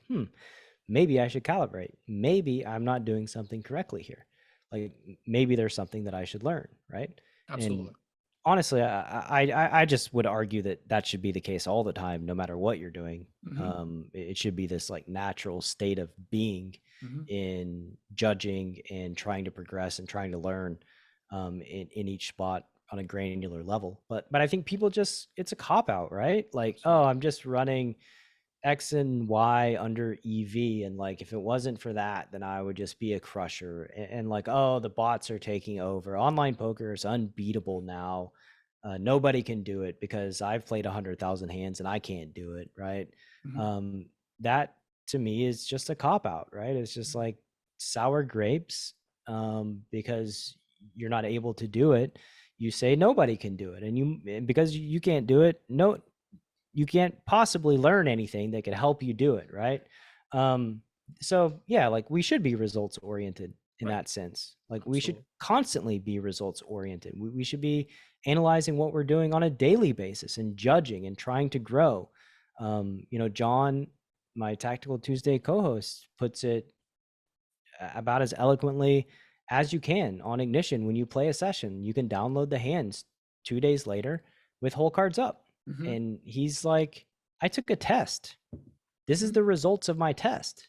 maybe I should calibrate. Maybe I'm not doing something correctly here. Like maybe there's something that I should learn, right? Absolutely. And honestly, I just would argue that should be the case all the time, no matter what you're doing. It should be this like natural state of being in judging and trying to progress and trying to learn in each spot on a granular level. But I think people it's a cop out, right? Like, oh, I'm just running X and Y under EV, and like if it wasn't for that, then I would just be a crusher. And like, oh, the bots are taking over. Online poker is unbeatable now. Nobody can do it because I've played 100,000 hands and I can't do it, right? That to me is just a cop out, right? It's just like sour grapes, because you're not able to do it. You say nobody can do it, and because you can't do it, no, you can't possibly learn anything that could help you do it, right? So yeah, like we should be results oriented in that sense. Like we should constantly be results oriented. We should be analyzing what we're doing on a daily basis and judging and trying to grow. John, my Tactical Tuesday co-host, puts it about as eloquently as you can on Ignition. When you play a session, you can download the hands 2 days later with whole cards up. And he's like, I took a test. This is the results of my test.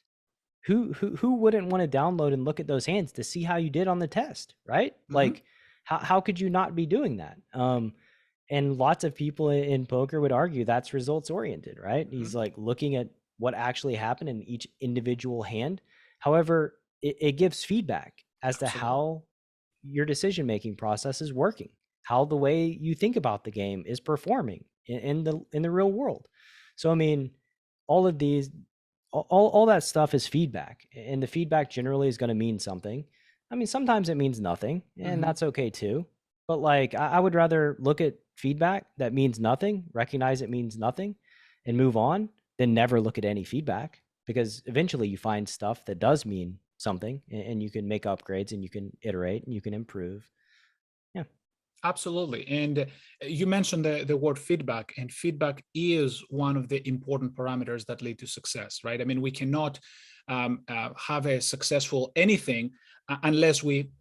Who wouldn't want to download and look at those hands to see how you did on the test, right? Like, how could you not be doing that? And lots of people in poker would argue that's results oriented, right? He's like looking at what actually happened in each individual hand. However, it gives feedback as to how your decision-making process is working, how the way you think about the game is performing in the real world. So I mean, all of these, all that stuff is feedback, and the feedback generally is going to mean something. I mean, sometimes it means nothing, and that's okay too. But like, I would rather look at feedback that means nothing, recognize it means nothing, and move on, than never look at any feedback, because eventually you find stuff that does mean something, and you can make upgrades, and you can iterate, and you can improve. Yeah. Absolutely. And you mentioned the word feedback, and feedback is one of the important parameters that lead to success, right? I mean, we cannot have a successful anything unless we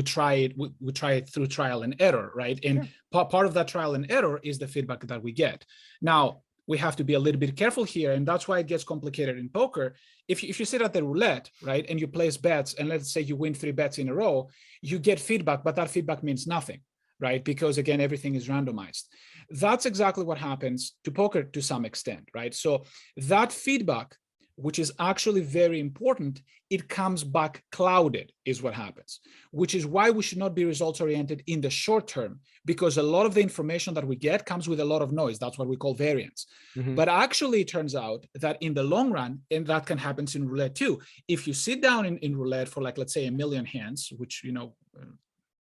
try it. We try it through trial and error, right? And part of that trial and error is the feedback that we get. Now, we have to be a little bit careful here, and that's why it gets complicated in poker. If you sit at the roulette, right, and you place bets, and let's say you win 3 bets in a row, you get feedback, but that feedback means nothing, right? Because again, everything is randomized. That's exactly what happens to poker to some extent, right? So that feedback, which is actually very important, it comes back clouded is what happens, which is why we should not be results oriented in the short term, because a lot of the information that we get comes with a lot of noise. That's what we call variance. But actually it turns out that in the long run, and that can happen in roulette too, if you sit down in roulette for like, let's say 1 million hands, which,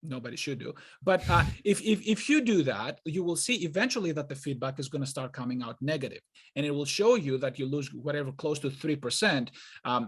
Nobody should do. But if you do that, you will see eventually that the feedback is going to start coming out negative, and it will show you that you lose whatever close to 3%,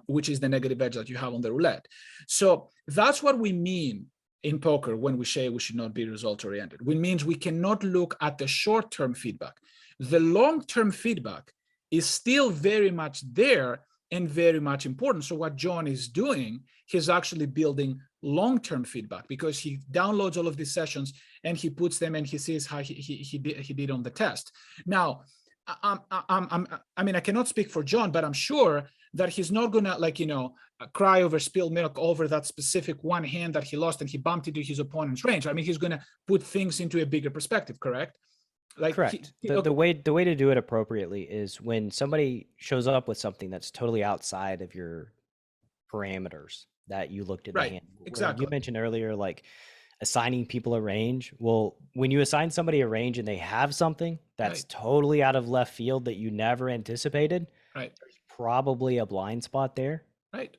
which is the negative edge that you have on the roulette. So that's what we mean in poker when we say we should not be result oriented. Which means we cannot look at the short-term feedback. The long-term feedback is still very much there and very much important. So what John is doing, he's actually building long-term feedback, because he downloads all of these sessions and he puts them and he sees how he did on the test. Now, I mean, I cannot speak for John, but I'm sure that he's not gonna, like, you know, cry over spilled milk over that specific one hand that he lost and he bumped into his opponent's range. I mean, he's gonna put things into a bigger perspective, correct? Like, correct. The way to do it appropriately is when somebody shows up with something that's totally outside of your parameters that you looked at the hand. Exactly. You mentioned earlier, like assigning people a range. Well, when you assign somebody a range and they have something that's totally out of left field that you never anticipated, there's probably a blind spot there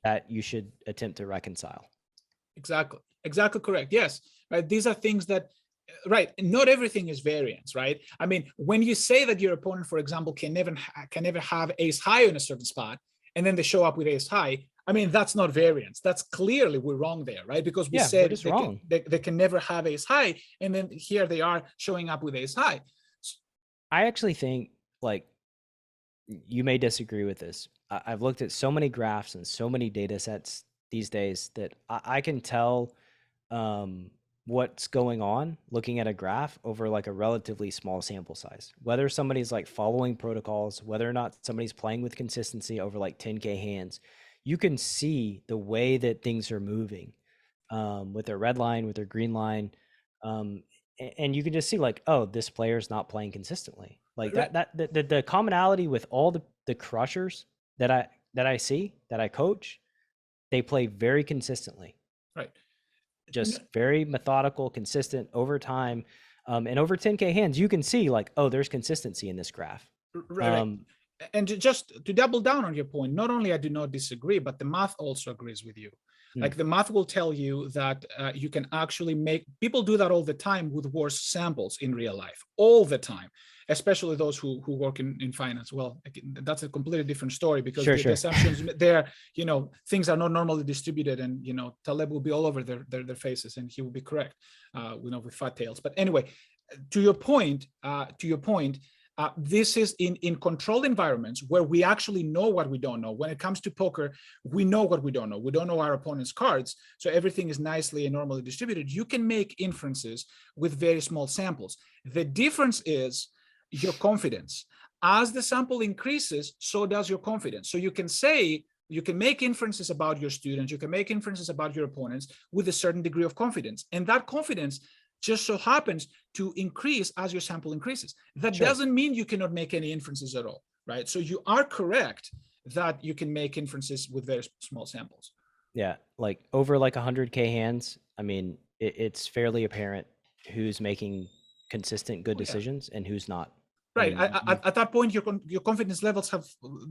that you should attempt to reconcile. Exactly correct. Yes, right. These are things that, not everything is variance, right? I mean, when you say that your opponent, for example, can never have ace high in a certain spot, and then they show up with ace high, I mean, that's not variance. That's clearly we're wrong there, right? Because we said they can never have ace high, and then here they are showing up with ace high. I actually think, like, you may disagree with this. I've looked at so many graphs and so many data sets these days that I can tell what's going on looking at a graph over like a relatively small sample size, whether somebody's like following protocols, whether or not somebody's playing with consistency over like 10K hands. You can see the way that things are moving with their red line, with their green line. And you can just see like, oh, this player's not playing consistently. Like the commonality with all the crushers that I see, that I coach, they play very consistently. Right. Just very methodical, consistent over time. And over 10K hands, you can see like, oh, there's consistency in this graph. Right. And just to double down on your point, not only I do not disagree, but the math also agrees with you. Like the math will tell you that you can actually make, people do that all the time with worse samples in real life, all the time, especially those who work in finance. Well, that's a completely different story, because the assumptions there, you know, things are not normally distributed, and, you know, Taleb will be all over their faces, and he will be correct, you know, with fat tails. But anyway, to your point, this is in controlled environments where we actually know what we don't know. When it comes to poker, we know what we don't know. We don't know our opponent's cards. So everything is nicely and normally distributed. You can make inferences with very small samples. The difference is your confidence. As the sample increases, so does your confidence. So you can say, you can make inferences about your students, you can make inferences about your opponents with a certain degree of confidence. And that confidence just so happens to increase as your sample increases. That doesn't mean you cannot make any inferences at all, right? So you are correct that you can make inferences with very small samples. Yeah, like over like 100K hands, I mean, it's fairly apparent who's making consistent good decisions and who's not. Right. At that point, your confidence levels have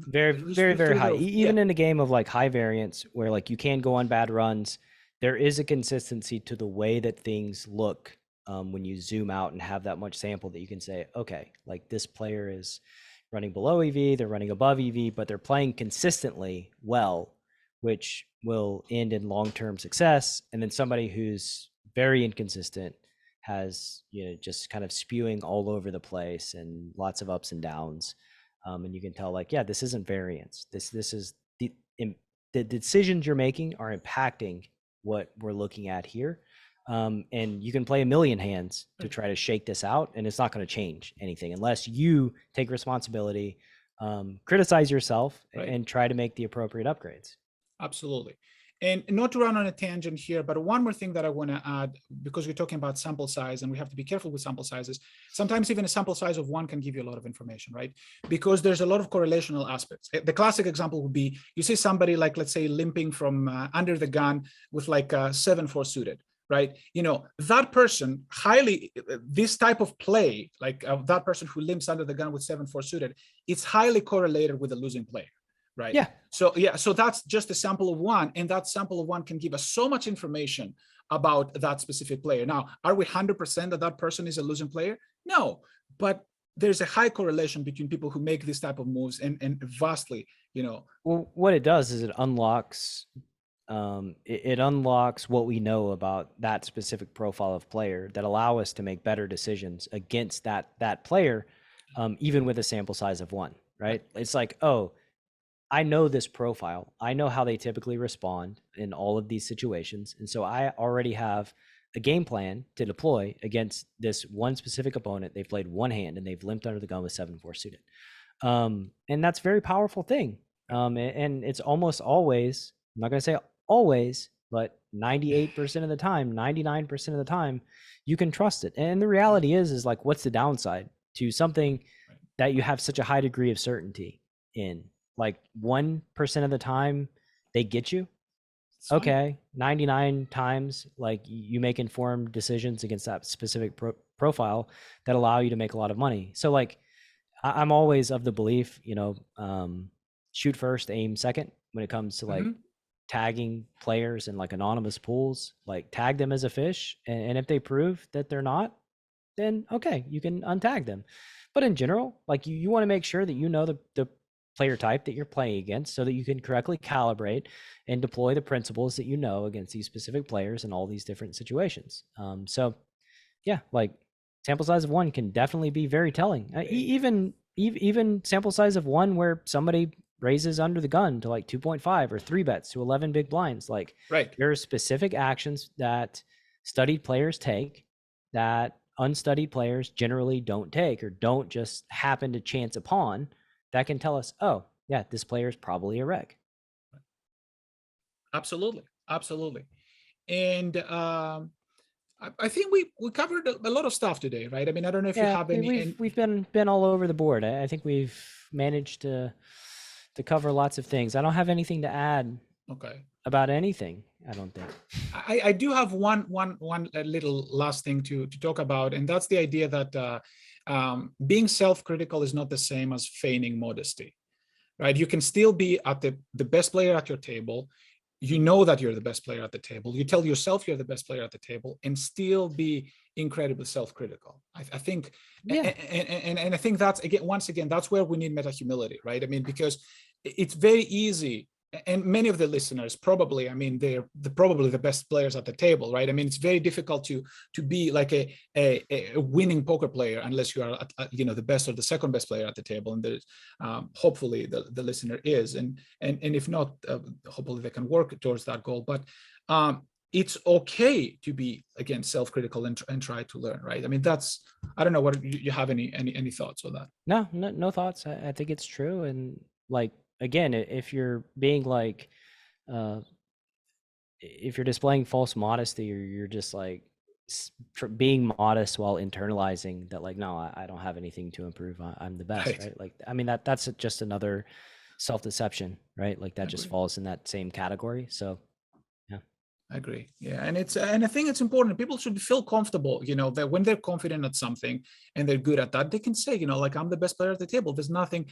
very high. Even in a game of like high variance, where like you can go on bad runs, there is a consistency to the way that things look when you zoom out and have that much sample, that you can say, okay, like this player is running below EV, they're running above EV, but they're playing consistently well, which will end in long-term success. And then somebody who's very inconsistent has, you know, just kind of spewing all over the place and lots of ups and downs. And you can tell like, yeah, this isn't variance. This is the decisions you're making are impacting what we're looking at here. And you can play a million hands to try to shake this out, and it's not going to change anything unless you take responsibility, criticize yourself, and try to make the appropriate upgrades. Absolutely. And not to run on a tangent here, but one more thing that I want to add, because we're talking about sample size and we have to be careful with sample sizes. Sometimes even a sample size of one can give you a lot of information, right? Because there's a lot of correlational aspects. The classic example would be, you see somebody like, let's say, limping from under the gun with like a 7-4 suited, right? You know, that person this type of play, like that person who limps under the gun with 7-4 suited, it's highly correlated with a losing player. right? Yeah. So yeah, so that's just a sample of one, and that sample of one can give us so much information about that specific player. Now, are we 100% that that person is a losing player? No, but there's a high correlation between people who make this type of moves and vastly, Well, what it does is it unlocks it unlocks what we know about that specific profile of player that allow us to make better decisions against that player, even with a sample size of one, right? It's like, oh, I know this profile. I know how they typically respond in all of these situations. And so I already have a game plan to deploy against this one specific opponent. They've played one hand and they've limped under the gun with 7-4 suited. And that's a very powerful thing. And it's almost always, I'm not going to say always, but 98% of the time, 99% of the time, you can trust it. And the reality is like, what's the downside to something that you have such a high degree of certainty in? Like 1% of the time they get you. Okay. 99 times, like you make informed decisions against that specific profile that allow you to make a lot of money. So like, I'm always of the belief, shoot first, aim second when it comes to like tagging players in like anonymous pools. Like tag them as a fish, and if they prove that they're not, then okay, you can untag them. But in general, like you want to make sure that you know the player type that you're playing against so that you can correctly calibrate and deploy the principles that you know against these specific players in all these different situations. So yeah, like sample size of one can definitely be very telling. Even sample size of one where somebody raises under the gun to like 2.5 or 3 bets to 11 big blinds. Like there are specific actions that studied players take that unstudied players generally don't take or don't just happen to chance upon that can tell us, oh yeah, this player is probably a reg. Absolutely. And I think we covered a lot of stuff today, right? I mean, I don't know if you have any. We've been all over the board. I think we've managed to cover lots of things. I don't have anything to add. Okay. About anything, I don't think. I do have one little last thing to talk about, and that's the idea that being self-critical is not the same as feigning modesty, right? You can still be at the best player at your table. You know that you're the best player at the table. You tell yourself you're the best player at the table and still be incredibly self-critical. I think, and I think that's, once again, that's where we need meta-humility, right? I mean, because it's very easy, and many of the listeners probably, I mean, they're probably the best players at the table, right? I mean, it's very difficult to be like a winning poker player unless you are, the best or the second best player at the table. And there's hopefully the listener is, and if not, hopefully they can work towards that goal. But it's okay to be, again, self-critical and try to learn, right? I mean, that's, I don't know what you have any thoughts on that? No thoughts. I think it's true. And like, again, if you're being like, if you're displaying false modesty, or you're just like being modest while internalizing that, like, no, I don't have anything to improve. I'm the best, right? Like, I mean, that's just another self-deception, right? Like that just falls in that same category. So yeah, I agree. Yeah, and I think it's important. People should feel comfortable, that when they're confident at something and they're good at that, they can say, like, I'm the best player at the table. There's nothing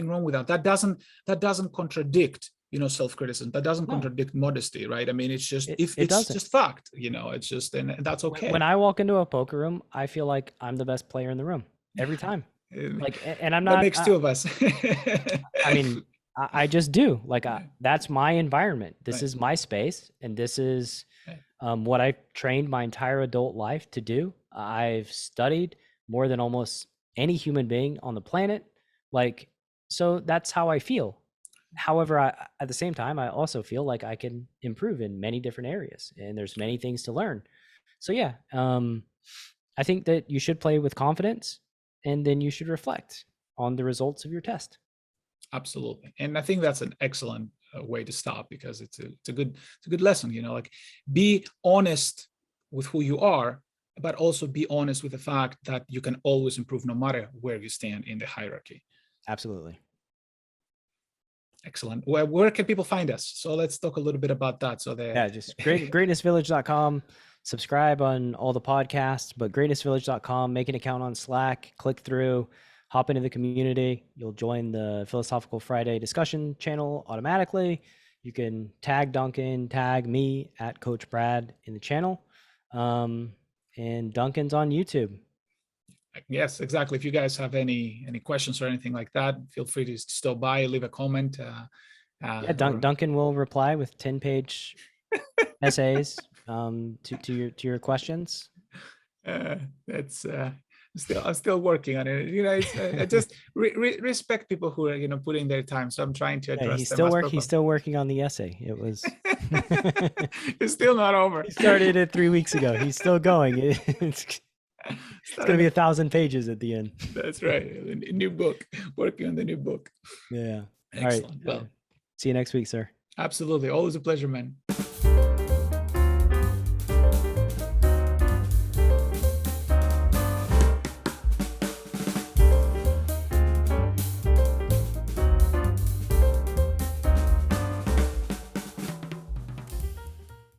wrong with that. That doesn't contradict, self-criticism. That doesn't contradict modesty, right? I mean, it's just it's just fact, it's just, and that's okay. When I walk into a poker room, I feel like I'm the best player in the room every time. Like, and I'm not. That makes two of us. I mean, I just do. Like, that's my environment. This is my space, and this is what I've trained my entire adult life to do. I've studied more than almost any human being on the planet. Like, so that's how I feel. However, at the same time, I also feel like I can improve in many different areas, and there's many things to learn. So yeah, I think that you should play with confidence, and then you should reflect on the results of your test. Absolutely. And I think that's an excellent way to stop, because it's a good lesson, like, be honest with who you are, but also be honest with the fact that you can always improve no matter where you stand in the hierarchy. Absolutely. Excellent. Where can people find us? So let's talk a little bit about that. So just greatnessvillage.com. Subscribe on all the podcasts, but greatnessvillage.com, make an account on Slack, click through. hop into the community. You'll join the Philosophical Friday discussion channel automatically. You can tag Duncan, tag me at Coach Brad in the channel. And Duncan's on YouTube. Yes, exactly. If you guys have any questions or anything like that, feel free to stop by, leave a comment. Yeah, Duncan will reply with 10-page essays to your questions. That's I'm still working on it. You know, I just respect people who are putting their time. So I'm trying to address He's them. He's still working on the essay. It was. It's still not over. He started it 3 weeks ago. He's still going. It's going to be 1,000 pages at the end. That's right. A new book. Working on the new book. Yeah. Excellent. All right. Well, see you next week, sir. Absolutely. Always a pleasure, man.